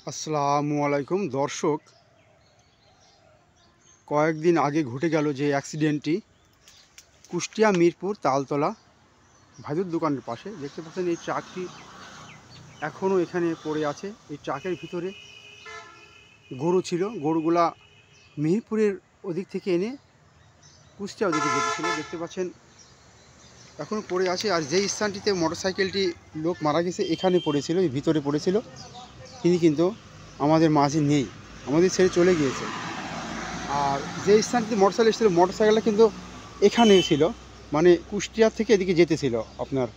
আসসালামু আলাইকুম দর্শক, কয়েকদিন আগে ঘটে গেল যে অ্যাক্সিডেন্টটি কুষ্টিয়া মিরপুর তালতলা ভাজুর দোকানের পাশে। দেখতে পাচ্ছেন এই ট্রাকটি এখনও এখানে পড়ে আছে। এই ট্রাকের ভিতরে গরু ছিল, গরুগুলা মিরপুরের ওদিক থেকে এনে কুষ্টিয়া ওদিকে যেতেছিল। দেখতে পাচ্ছেন এখনও পড়ে আছে। আর যেই স্থানটিতে মোটরসাইকেলটি লোক মারা গেছে এখানে পড়েছিল, এই ভিতরে পড়েছিল। তিনি কিন্তু আমাদের মাঝে নেই, আমাদের ছেড়ে চলে গিয়েছে। আর যে স্থানটিতে মোটরসাইকেল এসেছিলো, মোটরসাইকেলটা কিন্তু এখানে ছিল, মানে কুষ্টিয়া থেকে এদিকে যেতেছিল, আপনার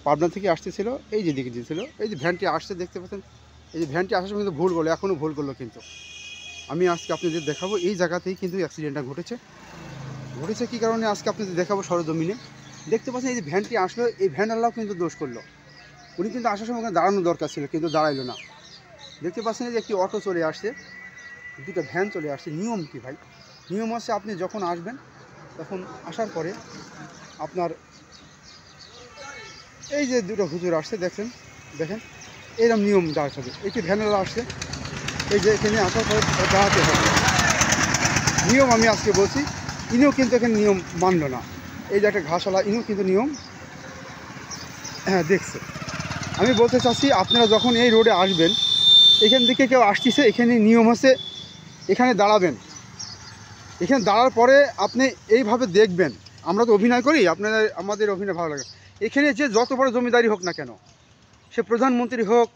পাবনা থেকে আসতেছিল, এই যেদিকে যেতেছিল। এই যে ভ্যানটি আসছে দেখতে পাচ্ছেন, এই যে ভ্যানটি আসার সময় কিন্তু ভুল করলো, এখনও ভুল করলো। কিন্তু আমি আজকে আপনাদের দেখাবো এই জায়গাতেই কিন্তু অ্যাক্সিডেন্টটা ঘটেছে কী কারণে আজকে আপনাদের দেখাবো সরজমিনে। দেখতে পাচ্ছেন এই যে ভ্যানটি আসলো, এই ভ্যানওয়ালাও কিন্তু দোষ করলো। উনি কিন্তু আসার সময় ওখানে দাঁড়ানো দরকার ছিল, কিন্তু দাঁড়াইলো না। দেখতে পাচ্ছেন যে একটি অটো চলে আসছে, দুটো ভ্যান চলে আসছে। নিয়ম কি ভাই? নিয়ম হচ্ছে আপনি যখন আসবেন তখন আসার পরে আপনার এই যে দুটো হুজুর আসছে দেখেন এরকম নিয়ম দাঁড়াতে হবে। একটি ভ্যানেলা আসছে, এই যে এখানে আসার পরে দাঁড়াতে হবে, নিয়ম আমি আজকে বলছি। ইনিও কিন্তু এখানে নিয়ম মানল না। এই যে একটা ঘাসওয়ালা, ইনিও কিন্তু নিয়ম দেখছে। আমি বলতে চাচ্ছি আপনারা যখন এই রোডে আসবেন, এখান থেকে কেউ আসতেছে, এখানে নিয়ম হচ্ছে এখানে দাঁড়াবেন। এখানে দাঁড়ার পরে আপনি এইভাবে দেখবেন। আমরা তো অভিনয় করি, আমাদের অভিনয় ভালো লাগে। এখানে যে যত বড় জমিদারি হোক না কেন, সে প্রধানমন্ত্রী হোক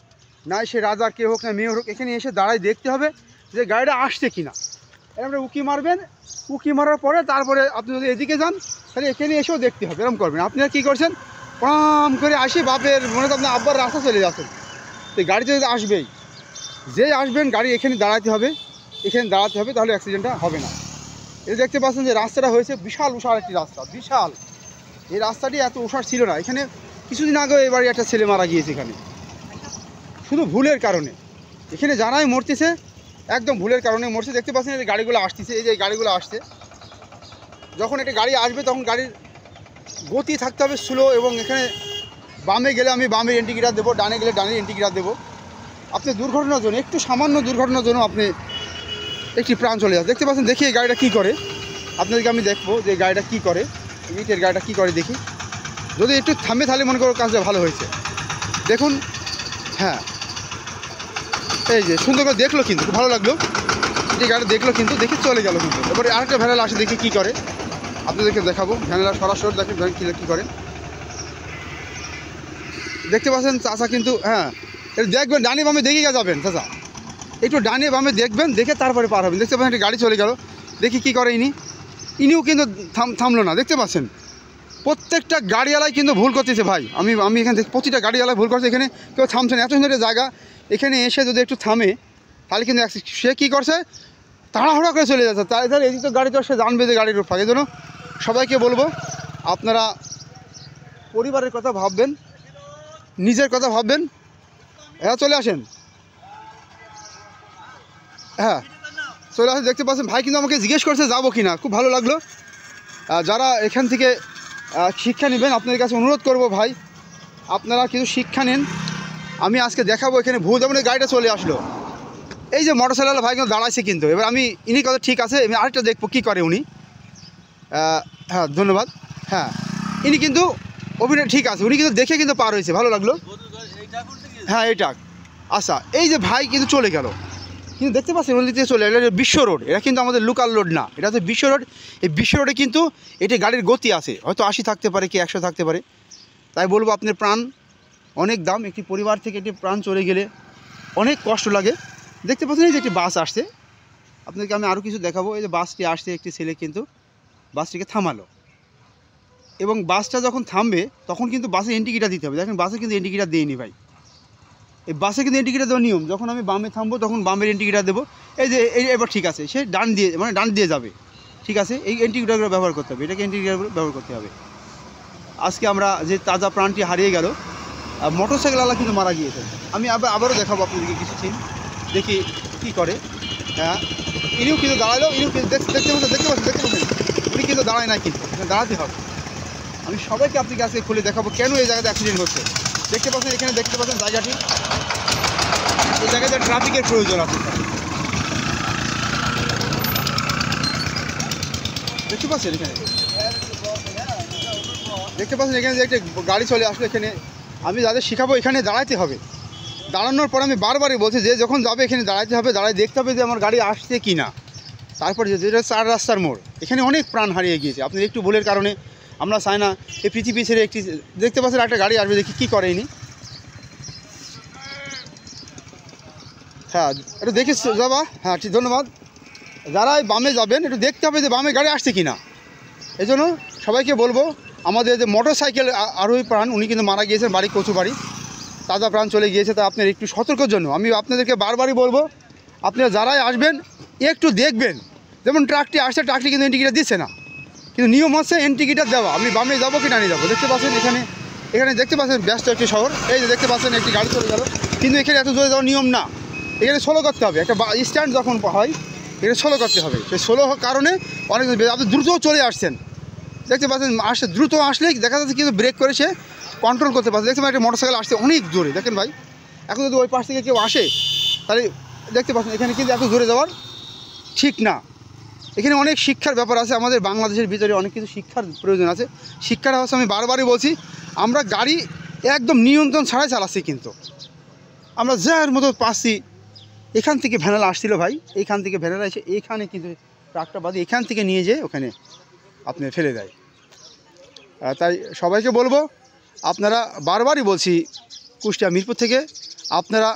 না, সে রাজা কে হোক না, মেয়র হোক, এখানে এসে দাঁড়ায় দেখতে হবে যে গাড়িটা আসছে কিনা। এরকম উকি মারবেন, উকি মারার পরে তারপরে আপনি যদি এদিকে যান তাহলে এখানে এসেও দেখতে হবে। এরকম করবেন। আপনারা কী করছেন, প্রণাম করে আসি বাপের মনে তো আপনার আব্বার রাস্তা চলে যাচ্ছেন। তো গাড়িতে যদি আসবেই, যে আসবেন গাড়ি এখানে দাঁড়াতে হবে, এখানে দাঁড়াতে হবে, তাহলে অ্যাক্সিডেন্টটা হবে না। এই দেখতে পাচ্ছেন যে রাস্তাটা হয়েছে বিশাল উষার একটি রাস্তা, বিশাল। এই রাস্তাটি এত উষার ছিল না। এখানে কিছুদিন আগেও এবারে একটা ছেলে মারা গিয়েছে এখানে, শুধু ভুলের কারণে। এখানে জানাই মরতেছে, একদম ভুলের কারণে মরছে। দেখতে পাচ্ছেন এই গাড়িগুলো আসতেছে, এই যে গাড়িগুলো আসছে। যখন একটা গাড়ি আসবে তখন গাড়ির গতি থাকতে হবে স্লো, এবং এখানে বামে গেলে আমি বামের ইন্ডিকেটার দেবো, ডানে গেলে ডানের ইন্ডিকেটার দেবো। আপনি দুর্ঘটনার জন্য, একটু সামান্য দুর্ঘটনার জন্য আপনি একটি প্রাণ চলে যাচ্ছে। দেখতে পাচ্ছেন, দেখি এই গাড়িটা কী করে। আপনাদেরকে আমি দেখবো যে গাড়িটা কী করে, ইটের গাড়িটা কী করে দেখি। যদি একটু থামে তাহলে মনে করো কাজটা ভালো হয়েছে। দেখুন, হ্যাঁ এই যে সুন্দর করে দেখলো, কিন্তু খুব ভালো লাগলো। এই গাড়ি দেখলো কিন্তু, দেখে চলে গেল। কিন্তু এবারে আরেকটা ভ্যানেলা আসে, দেখি কী করে, আপনাদেরকে দেখাবো। ভ্যানেলা সরাসরি দেখেন ভ্যান কী করে। দেখতে পাচ্ছেন চাচা কিন্তু, হ্যাঁ এটা দেখবেন, ডানে বামে দেখে যাবেন চাচা, একটু ডানে বামে দেখবেন, দেখে তারপরে পার হবেন। দেখতে পাচ্ছেন একটা গাড়ি চলে গেল, দেখি কী করে ইনিও কিন্তু থামলো না। দেখতে পাচ্ছেন প্রত্যেকটা গাড়িওয়ালাই কিন্তু ভুল করতেছে ভাই। আমি এখানে দেখি প্রতিটা গাড়িওয়ালাই ভুল করছে। এখানে কেউ থামছে না, এত সুন্দর একটা জায়গা, এখানে এসে যদি একটু থামে তাহলে কিন্তু সে কী করছে, তাড়াহুড়া করে চলে যাচ্ছে। তাহলে এই তো গাড়ি তো সে জানবে যে গাড়ির রূপ। এই জন্য সবাইকে বলবো, আপনারা পরিবারের কথা ভাববেন, নিজের কথা ভাববেন। হ্যাঁ চলে আসেন, হ্যাঁ চলে আসেন। দেখতে পাচ্ছেন ভাই কিন্তু আমাকে জিজ্ঞেস করছে যাবো কি না, খুব ভালো লাগলো। যারা এখান থেকে শিক্ষা নেবেন, আপনাদের কাছে অনুরোধ করব ভাই, আপনারা কিছু শিক্ষা নেন। আমি আজকে দেখাবো এখানে ভুল। যেমন এই গাড়িটা চলে আসলো, এই যে মোটরসাইকেল ভাই কিন্তু দাঁড়াইছে, কিন্তু এবার আমি ইনি কথা ঠিক আছে, আমি আরেকটা দেখবো কী করে উনি। হ্যাঁ ধন্যবাদ। হ্যাঁ ইনি কিন্তু অভিনয় ঠিক আছে, উনি কিন্তু দেখে কিন্তু পার হয়েছে, ভালো লাগলো। হ্যাঁ এটা আচ্ছা, এই যে ভাই কিন্তু চলে গেল, কিন্তু দেখতে পাচ্ছেন নদীতে চলে গেল। এটা বিশ্ব রোড, এটা কিন্তু আমাদের লোকাল রোড না, এটা হচ্ছে বিশ্ব রোড। এই বিশ্ব রোডে কিন্তু এটি গাড়ির গতি আছে, হয়তো 80 থাকতে পারে, কি 100 থাকতে পারে। তাই বলবো আপনার প্রাণ অনেক দাম। একটি পরিবার থেকে একটি প্রাণ চলে গেলে অনেক কষ্ট লাগে। দেখতে পাচ্ছেন এই যে একটি বাস আসছে, আপনাদেরকে আমি আরও কিছু দেখাবো। এই যে বাসটি আসছে, একটি ছেলে কিন্তু বাসটিকে থামালো, এবং বাসটা যখন থামবে তখন কিন্তু বাসে ইন্ডিকেটার দিতে হবে। দেখেন বাসে কিন্তু ইন্ডিকেটার দিইনি ভাই, এই বাসে কিন্তু ইন্ডিকেটার দেওয়ার নিয়ম। যখন আমি বামে থামবো তখন বামের ইন্ডিকেটার দেবো। এই যে এবার ঠিক আছে, সে ডান দিয়ে যাবে, ঠিক আছে। এই ইন্ডিকেটারগুলো ব্যবহার করতে হবে, এটাকে ইন্ডিকেটারগুলো ব্যবহার করতে হবে। আজকে আমরা যে তাজা প্রাণটি হারিয়ে গেল, মোটরসাইকেলওয়ালা কিন্তু মারা গিয়েছে। আমি আবারও দেখাবো আপনাদেরকে কিছু সিন, দেখি কী করে। হ্যাঁ ইনিও কিন্তু দাঁড়ালো, ইনিও কিন্তু দেখতে পাচ্ছেন উনি কিন্তু দাঁড়ায় না, কিন্তু দাঁড়াতে হবে। আমি সবাইকে আপনাকে আজকে খুলে দেখাবো কেন এই জায়গাতে অ্যাক্সিডেন্ট হচ্ছে। দেখতে পাচ্ছেন এখানে, দেখতে পাচ্ছেন জায়গাটি, এই জায়গায় ট্রাফিকের প্রয়োজন আছে। দেখতে পাচ্ছেন এখানে, দেখতে পাচ্ছেন এখানে যে একটা গাড়ি চলে আসলো এখানে। আমি যাদের শেখাবো এখানে দাঁড়াতে হবে। দাঁড়ানোর পর আমি বারবারই বলছি যে যখন যাবে এখানে দাঁড়াতে হবে, দাঁড়ায় দেখতে হবে যে আমার গাড়ি আসছে কি না। তারপরে যেটা 4 রাস্তার মোড়, এখানে অনেক প্রাণ হারিয়ে গিয়েছে আপনার একটু ভুলের কারণে। আমরা চাই না এই পৃথিবী ছেড়ে একটি, দেখতে পাচ্ছেন একটা গাড়ি আসবে, দেখি কী করেনি। হ্যাঁ একটু দেখিস যাবা, হ্যাঁ ঠিক, ধন্যবাদ। যারা বামে যাবেন একটু দেখতে হবে যে বামে গাড়ি আসছে কি না। এই জন্য সবাইকে বলবো, আমাদের যে মোটর সাইকেল আরোহী প্রাণ, উনি কিন্তু মারা গিয়েছেন, বাড়ি কচু বাড়ি, তাজা প্রাণ চলে গিয়েছে। তা আপনার একটু সতর্কের জন্য আমি আপনাদেরকে বারবারই বলবো, আপনারা যারাই আসবেন একটু দেখবেন। যেমন ট্রাকটি আসছে, ট্রাকটি কিন্তু ইন্ডিকেটার দিচ্ছে না, কিন্তু নিয়ম হচ্ছে ইন্ডিকেটার দেওয়া। আমি বামে যাবো কি ডানে যাবো, দেখতে পাচ্ছেন এখানে, এখানে দেখতে পাচ্ছেন ব্যস্ত একটি শহর। এই যে দেখতে পাচ্ছেন একটি গাড়ি চলে গেল, কিন্তু এখানে এত জোরে যাওয়ার নিয়ম না, এখানে স্লো করতে হবে। একটা স্ট্যান্ড যখন হয় এখানে স্লো করতে হবে। সেই স্লো কারণে অনেক আপনি দ্রুতও চলে আসছেন, দেখতে পাচ্ছেন আসছে, দ্রুত আসলেই দেখা যাচ্ছে কিন্তু ব্রেক করে সে কন্ট্রোল করতে পারছে। দেখতে পাচ্ছেন একটা মোটরসাইকেল আসছে অনেক জোরে, দেখেন ভাই। এখন যদি ওই পাশ থেকে কেউ আসে তাহলে দেখতে পাচ্ছেন এখানে কিন্তু এত জোরে যাওয়ার ঠিক না। এখানে অনেক শিক্ষার ব্যাপার আছে, আমাদের বাংলাদেশের ভিতরে অনেক কিছু শিক্ষার প্রয়োজন আছে। শিক্ষাটা হচ্ছে, আমি বারবারই বলছি, আমরা গাড়ি একদম নিয়ন্ত্রণ ছাড়াই চালাচ্ছি, কিন্তু আমরা যার মতো পাচ্ছি। এখান থেকে ভ্যানালা আসছিল ভাই, এইখান থেকে ভ্যানালা এসে এইখানে কিন্তু ট্রাকটা বাদে এখান থেকে নিয়ে যেয়ে ওখানে আপনি ফেলে দেয়। তাই সবাইকে বলবো, আপনারা বারবারই বলছি, কুষ্টিয়া মিরপুর থেকে আপনারা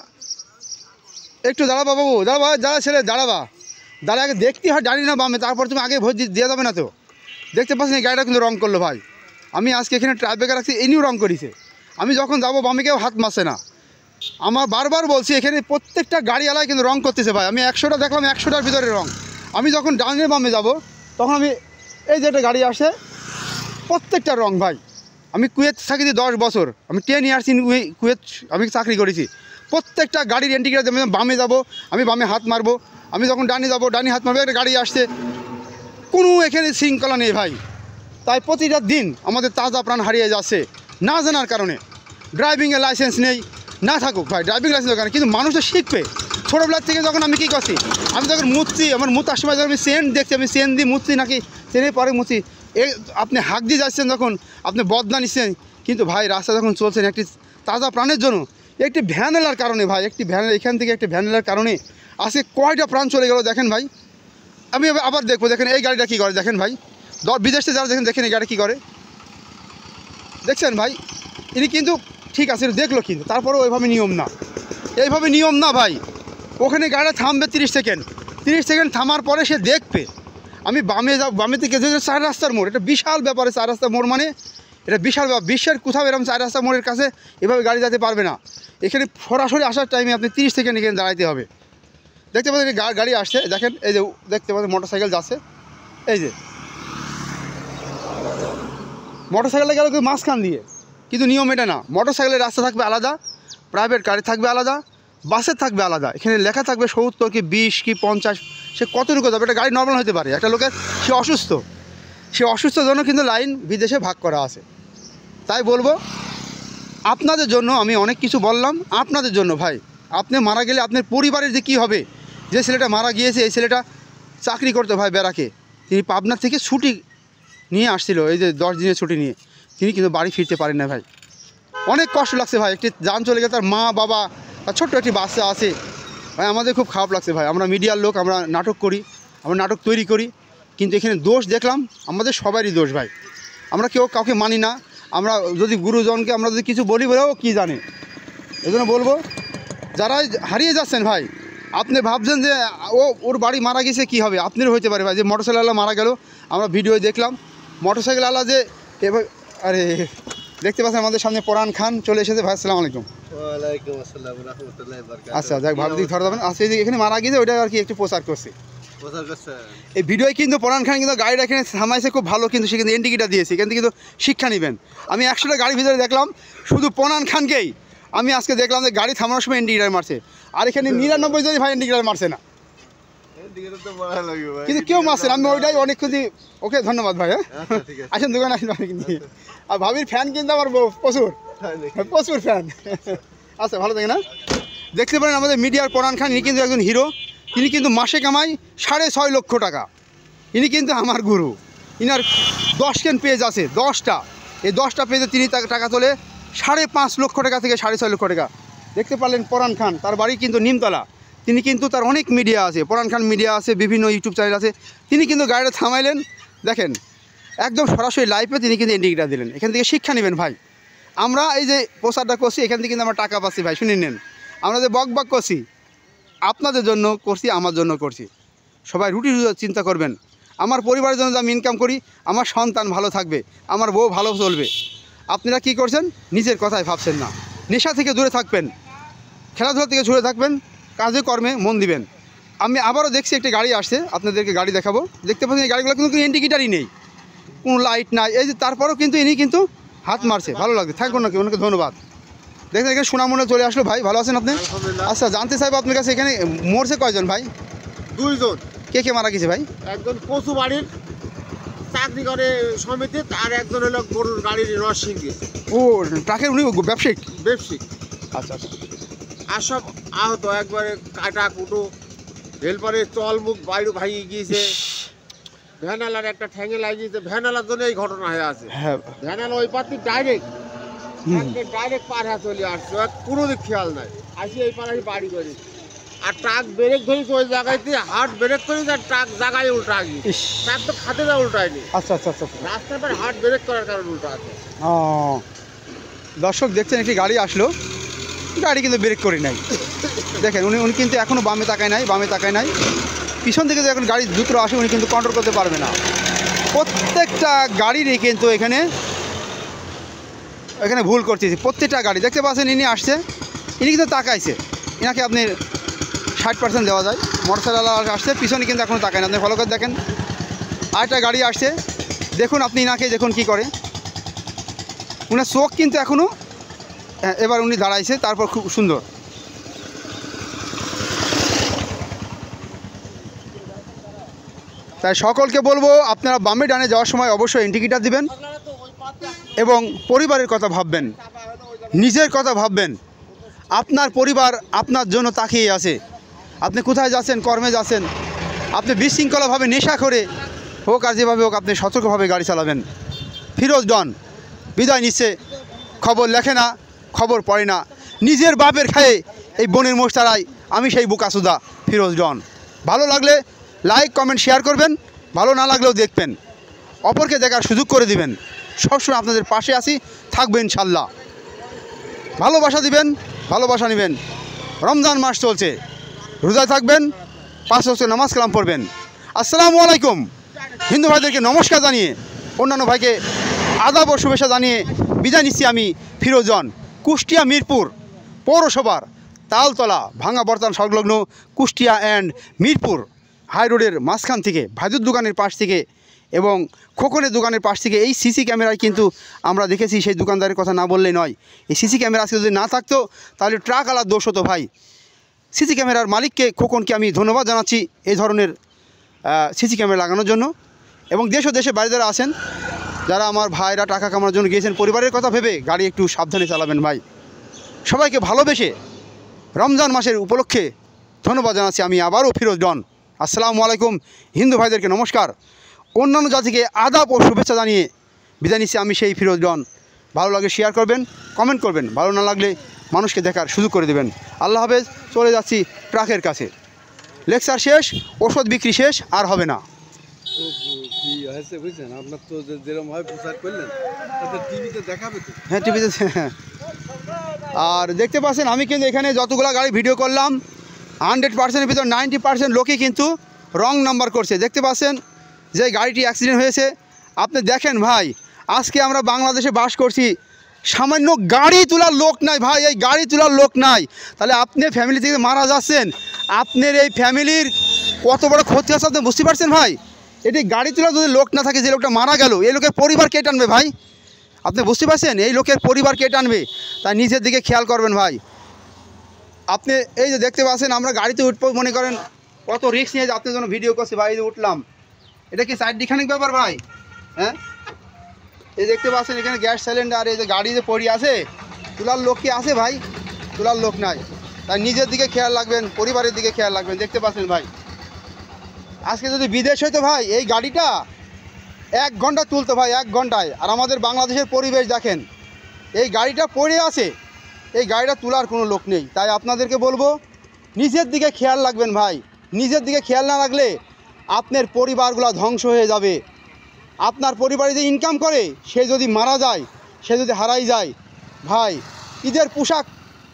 একটু দাঁড়াবা বাবু, দাঁড়াবা, দাঁড়া ছেলে, দাঁড়াবা, দাঁড়া, আগে দেখতে হয় জানি না বামে, তারপর তুমি আগে ভোট দিয়ে যাবে না তো। দেখতে পাচ্ছেন এই গাড়িটা কিন্তু রং করলো ভাই। আমি আজকে এখানে ট্রাফিকে রাখছি, এনিও রং করেছে। আমি যখন যাবো বামে কেউ হাত মারছে না। আমার বারবার বলছি, এখানে প্রত্যেকটা গাড়িওয়ালায় কিন্তু রং করতেছে ভাই। আমি 100টা দেখলাম, 100টার ভিতরে রং। আমি যখন ডানে বামে যাব তখন আমি এই যে একটা গাড়ি আসে, প্রত্যেকটা রং ভাই। আমি কুয়েত থাকি 10 বছর, আমি 10 ইয়ার্স ইন কুয়েত আমি চাকরি করেছি। প্রত্যেকটা গাড়ির ইন্ডিকেটার দেবে, বামে যাব আমি বামে হাত মারবো, আমি যখন ডানে যাব ডানে হাত মারবো। একটা গাড়ি আসছে, কোনো এখানে শৃঙ্খলা নেই ভাই। তাই প্রতিটা দিন আমাদের তাজা প্রাণ হারিয়ে যাচ্ছে না জানার কারণে। ড্রাইভিংয়ের লাইসেন্স নেই, না থাকুক ভাই, ড্রাইভিং লাইসেন্স কারণে, কিন্তু মানুষ তো শিখবে। ছোটোবেলার থেকে যখন আমি কী করছি, আমি যখন মুছছি, আমার মুতার সময় যখন আমি সেন্ট দেখছি, আমি সেন্ট দিয়ে মুছছি নাকি সেনের পরে মুছছি, আপনি হাঁক দিয়ে যাচ্ছেন যখন আপনি বদনা নিচ্ছেন, কিন্তু ভাই রাস্তা যখন চলছেন একটি তাজা প্রাণের জন্য, একটি ভ্যানেলার কারণে ভাই, একটি ভ্যান এখান থেকে একটি ভ্যানেলার কারণে আজকে কয়টা প্রাণ চলে গেল দেখেন ভাই। আমি আবার দেখবো, দেখেন এই গাড়িটা কী করে, দেখেন ভাই, বিদেশে যারা দেখেন এই গাড়ি কী করে, দেখছেন ভাই। ইনি কিন্তু ঠিক আছে দেখলো, কিন্তু তারপরেও ওইভাবে নিয়ম না, এইভাবে নিয়ম না ভাই। ওখানে গাড়িটা থামবে 30 সেকেন্ড থামার পরে সে দেখবে আমি বামে যাব, বামে থেকে 4 রাস্তার মোড়, এটা বিশাল ব্যাপারে। 4 রাস্তার মোড় মানে এটা বিশাল ব্যাপার। বিশ্বের কোথাও এরকম 4 রাস্তার মোড়ের কাছে এভাবে গাড়ি যেতে পারবে না। এখানে সরাসরি আসার টাইমে আপনি 30 সেকেন্ড এখানে দাঁড়াইতে হবে। দেখতে পাচ্ছেন গাড়ি আসছে, দেখেন এই যে দেখতে পাচ্ছেন মোটর সাইকেল যাচ্ছে, এই যে মোটর সাইকেলটা গেল কিন্তু মাঝখান দিয়ে, কিন্তু নিয়ম এটা না। মোটর সাইকেলের রাস্তা থাকবে আলাদা, প্রাইভেট গাড়ি থাকবে আলাদা, বাসের থাকবে আলাদা। এখানে লেখা থাকবে 70 কি 20 কি 50, সে কতটুকু যাবে। একটা গাড়ি নর্মাল হতে পারে, একটা লোকের সে অসুস্থ জন্য কিন্তু লাইন বিদেশে ভাগ করা আছে। তাই বলবো আপনাদের জন্য, আমি অনেক কিছু বললাম আপনাদের জন্য ভাই। আপনি মারা গেলে আপনার পরিবারের যে কী হবে। যে ছেলেটা মারা গিয়েছে, এই ছেলেটা চাকরি করতে ভাই বেড়াকে, তিনি পাবনা থেকে ছুটি নিয়ে আসছিল, এই যে 10 দিনের ছুটি নিয়ে, তিনি কিন্তু বাড়ি ফিরতে পারেন না ভাই। অনেক কষ্ট লাগছে ভাই, একটি যান চলে গেছে, তার মা বাবা, তার ছোট্ট একটি বাচ্চা আছে ভাই। আমাদের খুব খারাপ লাগছে ভাই। আমরা মিডিয়ার লোক, আমরা নাটক করি, আমরা নাটক তৈরি করি, কিন্তু এখানে দোষ দেখলাম আমাদের সবারই দোষ ভাই। আমরা কেউ কাউকে মানি না। আমরা যদি গুরুজনকে আমরা যদি কিছু বলি বলেও কী জানে। এই জন্য বলবো, যারা হারিয়ে যাচ্ছেন ভাই, আপনি ভাবছেন যে ওর বাড়ি মারা গেছে কী হবে, আপনারও হইতে পারে ভাই। যে মোটরসাইকেলওয়ালা মারা গেল, আমরা ভিডিও দেখলাম, মোটরসাইকেলওয়ালা যে এবার, আরে দেখতে পাচ্ছেন আমাদের সামনে পরান খান চলে এসেছে ভাই। আসসালামু আলাইকুম। ওয়ালাইকুম আসসালাম ওয়া রাহমাতুল্লাহি ওয়া বারাকাতুহু। আচ্ছা যাক, ভালো দিক ধরে যাবেন। আচ্ছা, এই যে এখানে মারা গিয়েছে ওইটা আর কি একটু প্রচার করছে এই ভিডিওয়, কিন্তু পরান খান কিন্তু গাড়িটা এখানে থামাইছে খুব ভালো, কিন্তু সে কিন্তু ইন্ডিকেটার দিয়েছে। এখান থেকে কিন্তু শিক্ষা নেবেন। আমি 100টা গাড়ির ভিতরে দেখলাম, শুধু পরান খানকেই আমি আজকে দেখলাম যে গাড়ি থামানোর সময় ইন্ডিকেটার মারছে, আর এখানে 99 জন ভাই ইন্ডিকেটার মারছে না, কিন্তু কেউ মারছে না। আমি ওইটাই অনেক খুঁজি। ওকে ধন্যবাদ ভাই। হ্যাঁ আসেন দোকানে আসেন কিন্তু। আর ভাবির ফ্যান কিন্তু আমার প্রচুর ফ্যান। আচ্ছা ভালো থাকে না। দেখতে পারেন আমাদের মিডিয়ার পরাণ খান, ইনি কিন্তু একজন হিরো। তিনি কিন্তু মাসে কামাই 6.5 লক্ষ টাকা। ইনি কিন্তু আমার গুরু। ইনার 10 পেজ আছে, 10টা। এই 10টা পেজে তিনি টাকা তোলে 5.5 লক্ষ টাকা থেকে 6.5 লক্ষ টাকা। দেখতে পারলেন পরাণ খান, তার বাড়ি কিন্তু নিমতলা। তিনি কিন্তু তার অনেক মিডিয়া আছে, পরাণ খান মিডিয়া আছে, বিভিন্ন ইউটিউব চ্যানেল আছে। তিনি কিন্তু গাড়িটা থামাইলেন, দেখেন একদম সরাসরি লাইভে তিনি কিন্তু ইন্ডিকেটার দিলেন। এখান থেকে শিক্ষা নেবেন ভাই। আমরা এই যে প্রচারটা করছি, এখান থেকে কিন্তু আমরা টাকা পাচ্ছি ভাই, শুনে নেন। আমরা যে বক করছি, আপনাদের জন্য করছি, আমার জন্য করছি। সবাই রুটি চিন্তা করবেন। আমার পরিবারের জন্য আমি ইনকাম করি, আমার সন্তান ভালো থাকবে, আমার বউ ভালো চলবে। আপনারা কি করছেন? নিজের কথাই ভাবছেন না। নেশা থেকে দূরে থাকবেন, খেলাধুলা থেকে দূরে থাকবেন, কাজে কর্মে মন দিবেন। আমি আবারও দেখছি একটি গাড়ি আসছে, আপনাদেরকে গাড়ি দেখাবো। দেখতে পাচ্ছেন এই গাড়িগুলো কিন্তু ইন্ডিকেটারই নেই, কোনো লাইট নাই। এই যে তারপরেও কিন্তু ইনি কিন্তু হাত মারছে, ভালো লাগছে। থাকবো নাকি, ওনাকে ধন্যবাদ। দেখেন এখানে সুনামনে চলে আসলো। ভাই ভালো আছেন আপনি? আচ্ছা, জানতে চাইবো আপনার কাছে, এখানে মরছে কয়জন ভাই? 2 জন। কে কে মারা গেছে ভাই? একজন কচু বাড়ির চাকরি করে সমিতি, আর একজন হলো গরুর গাড়ির নরসিংদী। ও ট্রাকের উনি ব্যবসায়িক? ব্যবসায়িক। আচ্ছা আচ্ছা। আর সব আহত, একবারে কাটা কুটো, হেলপারে তল মুখ বাইরে ভাঙিয়ে গিয়েছে। ভ্যানালার একটা ঠ্যাঙে লাগিয়েছে, ভ্যানালার জন্য এই ঘটনা হয়ে আছে। হ্যাঁ, ভ্যানালা ওই পাতি ডাইরেক্ট পার হয়ে চলে আসছে, কোনো দিক খেয়াল নাই। আসি এই পাড়ায় বাড়ি করে, আর ট্রাক ব্রেক ধরেছে ওই জায়গাতে, হাট ব্রেক করেছে, আর ট্রাক জায়গায় উল্টা গিয়ে। ট্রাক তো খাতে যা উল্টায়নি। আচ্ছা আচ্ছা আচ্ছা। রাস্তার পর হাট ব্রেক করার কারণে উল্টা আছে। ও দর্শক দেখছেন, একটি গাড়ি আসলো, গাড়ি কিন্তু ব্রেক করে নাই। দেখেন উনি কিন্তু এখনও বামে তাকায় নাই। পিছন থেকে যদি এখন গাড়ি দ্রুত আসে, উনি কিন্তু কন্ট্রোল করতে পারবে না। প্রত্যেকটা গাড়িরই কিন্তু এখানে ভুল করতেছি। প্রত্যেকটা গাড়ি দেখতে পাচ্ছেন, ইনি আসছে, ইনি কিন্তু তাকাইছে। ইনাকে আপনি 60% দেওয়া যায়। মোটরসাইকেল আসছে, পিছনে কিন্তু এখনও তাকায় না। আপনি ফলো করে দেখেন, আরেকটা গাড়ি আসছে, দেখুন আপনি ইনাকে দেখুন কী করে। উনার চোখ কিন্তু এখনও, এবার উনি দাঁড়াইছে, তারপর খুব সুন্দর। তাই সকলকে বলবো, আপনারা বামে ডানে যাওয়ার সময় অবশ্যই ইন্ডিকেটার দিবেন এবং পরিবারের কথা ভাববেন, নিজের কথা ভাববেন। আপনার পরিবার আপনার জন্য তাকিয়ে আছে। আপনি কোথায় যাচ্ছেন, কর্মে যাচ্ছেন, আপনি বিশৃঙ্খলাভাবে নেশা করে হোক আর যেভাবে হোক, আপনি সতর্কভাবে গাড়ি চালাবেন। ফিরোজ ডন বিদায় নিচ্ছে। খবর লেখে না, খবর পড়ে না, নিজের বাপের খায়ে এই বনের মোশতারায় আমি সেই বুকাসুদা ফিরোজ ডন। ভালো লাগলে লাইক কমেন্ট শেয়ার করবেন, ভালো না লাগলেও দেখবেন, অপরকে দেখার সুযোগ করে দিবেন। সবসময় আপনাদের পাশে আছি, থাকবেন ইনশাল্লাহ। ভালোবাসা দিবেন, ভালোবাসা নেবেন। রমজান মাস চলছে, রোজায় থাকবেন, 5 ওয়াক্ত নামাজ কালাম পড়বেন। আসসালামু আলাইকুম। হিন্দু ভাইদেরকে নমস্কার জানিয়ে, অন্যান্য ভাইকে আদাব ও শুভেচ্ছা জানিয়ে বিদায় নিচ্ছি আমি ফিরোজ ডন। কুষ্টিয়া মিরপুর পৌরসভার তালতলা ভাঙা বর্তমান সংলগ্ন কুষ্টিয়া অ্যান্ড মিরপুর হাই রোডের মাঝখান থেকে, ভাজুর দোকানের পাশ থেকে এবং খোকনের দোকানের পাশ থেকে এই সিসি ক্যামেরায় কিন্তু আমরা দেখেছি। সেই দোকানদারের কথা না বললেই নয়। এই সিসি ক্যামেরা আজকে যদি না থাকতো, তাহলে ট্রাক আলার দোষ হতো ভাই। সিসি ক্যামেরার মালিককে, খোকনকে আমি ধন্যবাদ জানাচ্ছি এই ধরনের সিসি ক্যামেরা লাগানোর জন্য। এবং দেশ ও দেশে বাইরে যারা আছেন, যারা আমার ভাইরা টাকা কামানোর জন্য গিয়েছেন, পরিবারের কথা ভেবে গাড়ি একটু সাবধানে চালাবেন ভাই। সবাইকে ভালোবেসে রমজান মাসের উপলক্ষে ধন্যবাদ জানাচ্ছি আমি আবারও ফিরোজ ডন। আসসালামু আলাইকুম। হিন্দু ভাইদেরকে নমস্কার, অন্যান্য জাতিকে আদাব ও শুভেচ্ছা জানিয়ে বিদায় নিচ্ছি আমি সেই ফিরোজ ডন। ভালো লাগে শেয়ার করবেন, কমেন্ট করবেন, ভালো না লাগলে মানুষকে দেখার সুযোগ করে দেবেন। আল্লাহ হাফেজ। চলে যাচ্ছি ট্রাকের কাছে। লেকচার শেষ, ওষুধ বিক্রি শেষ, আর হবে না। কি হয়েছে বুঝছেন, আপনার তো যেরকম হয় প্রচার করলেন, তাতে টিভিতে দেখাবে তো। হ্যাঁ, টিভিতে। আর দেখতে পাচ্ছেন, আমি কিন্তু এখানে যতগুলো গাড়ি ভিডিও করলাম, 100%-এর ভিতর 90% লোকই কিন্তু রং নাম্বার করছে। দেখতে পাচ্ছেন যে গাড়িটি অ্যাক্সিডেন্ট হয়েছে। আপনি দেখেন ভাই, আজকে আমরা বাংলাদেশে বাস করছি, সামান্য গাড়ি তোলার লোক নাই ভাই। এই গাড়ি তোলার লোক নাই, তাহলে আপনি ফ্যামিলি থেকে মারা যাচ্ছেন, আপনার এই ফ্যামিলির কত বড় ক্ষতি আছে আপনি বুঝতে পারছেন ভাই। এটি গাড়ি তোলার যদি লোক না থাকে, যে লোকটা মারা গেল, এই লোকের পরিবার কে টানবে ভাই? আপনি বুঝতে পারছেন, এই লোকের পরিবার কে টানবে? তাই নিজের দিকে খেয়াল করবেন ভাই। আপনি এই যে দেখতে পাচ্ছেন, আমরা গাড়িতে উঠবো, মনে করেন কত রিস্ক নিয়ে যে আপনার জন্য ভিডিও করছি ভাই। এই যে উঠলাম, এটা কি সাইড ডিখানিক ব্যাপার ভাই? হ্যাঁ, এই দেখতে পাচ্ছেন এখানে গ্যাস সিলিন্ডার, এই যে গাড়ি যে পড়ে আছে, তোলার লোক কি আছে ভাই? তোলার লোক নাই। তাই নিজের দিকে খেয়াল রাখবেন, পরিবারের দিকে খেয়াল রাখবেন। দেখতে পাচ্ছেন ভাই, আজকে যদি বিদেশ হইতো ভাই এই গাড়িটা 1 ঘন্টা তুলতো ভাই, 1 ঘন্টায়। আর আমাদের বাংলাদেশের পরিবেশ দেখেন, এই গাড়িটা পড়ে আছে, এই গাড়িটা তোলার কোনো লোক নেই। তাই আপনাদেরকে বলবো নিজের দিকে খেয়াল রাখবেন ভাই। নিজের দিকে খেয়াল না রাখলে আপনার পরিবারগুলো ধ্বংস হয়ে যাবে। আপনার পরিবারে যে ইনকাম করে সে যদি মারা যায়, সে যদি হারাই যায় ভাই, ঈদের পোশাক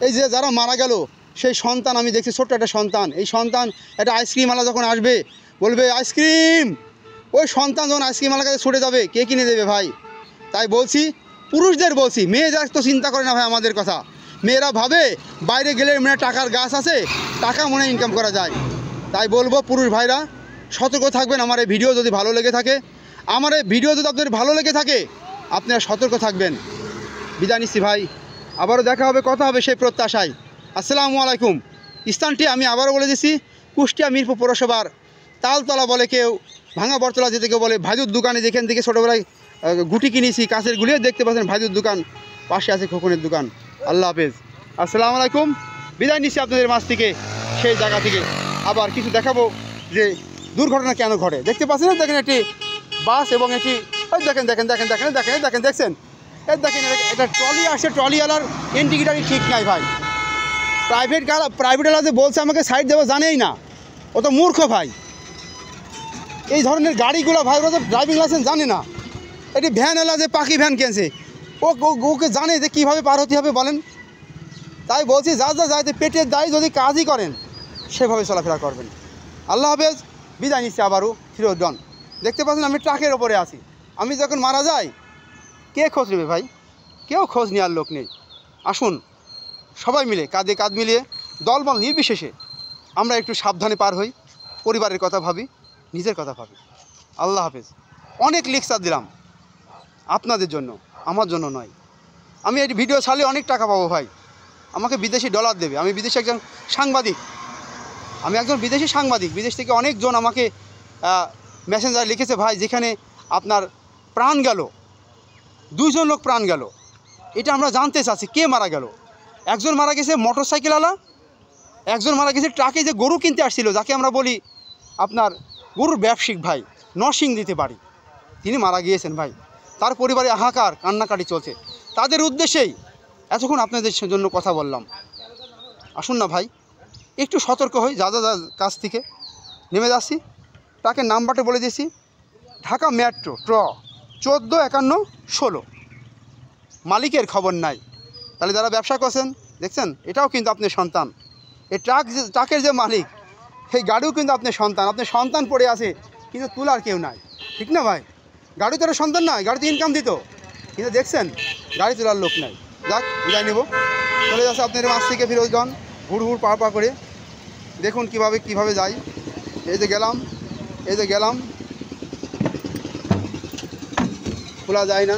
এই যে যারা মারা গেল সেই সন্তান আমি দেখছি, ছোট্ট একটা সন্তান, এই সন্তান একটা আইসক্রিমওয়ালা যখন আসবে বলবে আইসক্রিম, ওই সন্তান যখন আইসক্রিমওয়ালার কাছে ছুটে যাবে, কে কিনে দেবে ভাই? তাই বলছি, পুরুষদের বলছি, মেয়েরা তো চিন্তা করে না ভাই আমাদের কথা। মেয়েরা ভাবে বাইরে গেলে মনে টাকার গাছ আছে, টাকা মনে ইনকাম করা যায়। তাই বলবো পুরুষ ভাইরা সতর্ক থাকবেন। আমার এই ভিডিও যদি ভালো লেগে থাকে, আমার এই ভিডিও যদি আপনাদের ভালো লেগে থাকে, আপনারা সতর্ক থাকবেন। বিদায় নিচ্ছি ভাই, আবারও দেখা হবে, কথা হবে সেই প্রত্যাশায়। আসসালামু আলাইকুম। স্থানটি আমি আবারও বলে দিচ্ছি, কুষ্টিয়া মিরপুর পৌরসভার তালতলা বলে কেউ, ভাঙা বরতলা যেতে কেউ বলে। ভাইদুর দোকানে যেখান থেকে ছোটোবেলায় গুটি কিনেছি কাঁচের গুলিও দেখতে পাচ্ছেন, ভাইদুর দোকান পাশে আছে খোকনের দোকান। আল্লাহ হাফেজ, আসসালামু আলাইকুম। বিদায় নিচ্ছি আপনাদের মাঝ থেকে, সেই জায়গা থেকে। আবার কিছু দেখাবো যে দুর্ঘটনা কেন ঘটে। দেখতে পাচ্ছেন, দেখেন একটি বাস এবং এটি দেখেন দেখেন দেখেন দেখেন দেখেন দেখেন দেখছেন, এই দেখেন এটা ট্রলি আসছে, ট্রলিওয়ালার ইন্ডিকেটারই ঠিক নাই ভাই। প্রাইভেটওয়ালা যে বলছে আমাকে সাইড দেওয়া জানেই না, ও তো মূর্খ ভাই। এই ধরনের গাড়িগুলো ভাই, ওরা তো ড্রাইভিং লাইসেন্স জানে না। এটি ভ্যানওয়ালা যে পাখি ভ্যান কিনছে, ওকে জানে যে কীভাবে পার হতে হবে বলেন। তাই বলছি, যা যাইতে পেটের দায় যদি কাজই করেন সেভাবে চলাফেরা করবেন। আল্লাহ হাফেজ, বিদায় নিচ্ছি আবারও, ফিরোজ ডন। দেখতে পাচ্ছেন আমি ট্রাকের ওপরে আছি। আমি যখন মারা যাই কে খোঁজ নেবে ভাই? কেউ খোঁজ নেওয়ার লোক নেই। আসুন সবাই মিলে কাঁধে কাঁধ মিলিয়ে দলবল নির্বিশেষে আমরা একটু সাবধানে পার হই, পরিবারের কথা ভাবি, নিজের কথা ভাবি। আল্লাহ হাফেজ। অনেক লেকচার দিলাম আপনাদের জন্য, আমার জন্য নয়। আমি এই ভিডিও ছাড়লে অনেক টাকা পাবো ভাই, আমাকে বিদেশি ডলার দেবে। আমি বিদেশি একজন সাংবাদিক, বিদেশি সাংবাদিক। বিদেশ থেকে অনেকজন আমাকে মেসেঞ্জার লিখেছে, ভাই যেখানে আপনার প্রাণ গেল, 2 জন লোক প্রাণ গেল, এটা আমরা জানতে চাচ্ছি কে মারা গেল। একজন মারা গেছে মোটরসাইকেলওয়ালা, একজন মারা গেছে ট্রাকে যে গরু কিনতে আসছিল, যাকে আমরা বলি আপনার গরুর ব্যবসায়িক ভাই, নরসিং দিতে পারি, তিনি মারা গিয়েছেন ভাই। তার পরিবারে হাহাকার কান্নাকাটি চলছে। তাদের উদ্দেশ্যেই এতক্ষণ আপনাদের জন্য কথা বললাম। আসুন না ভাই, একটু সতর্ক হই। যা কাছ থেকে নেমে যাচ্ছি, ট্রাকের নাম্বারটা বলে দিয়েছি, ঢাকা মেট্রো ট্র 145116। মালিকের খবর নাই। তাহলে যারা ব্যবসা করছেন দেখছেন, এটাও কিন্তু আপনার সন্তান। এই ট্রাকের যে মালিক, সেই গাড়িও কিন্তু আপনার সন্তান। আপনার সন্তান পড়ে আছে, কিন্তু তোলার কেউ নাই, ঠিক না ভাই? গাড়ি তো সন্তান নয়, গাড়িতে ইনকাম দিত, কিন্তু দেখছেন গাড়ি তোলার লোক নাই। যাক, বিদায় নেব, চলে যাচ্ছে আপনাদের মাছ থেকে ফিরোজগঞ্জ, হুড় পা করে। দেখুন কিভাবে যাই। এই যে গেলাম, খোলা যায় না।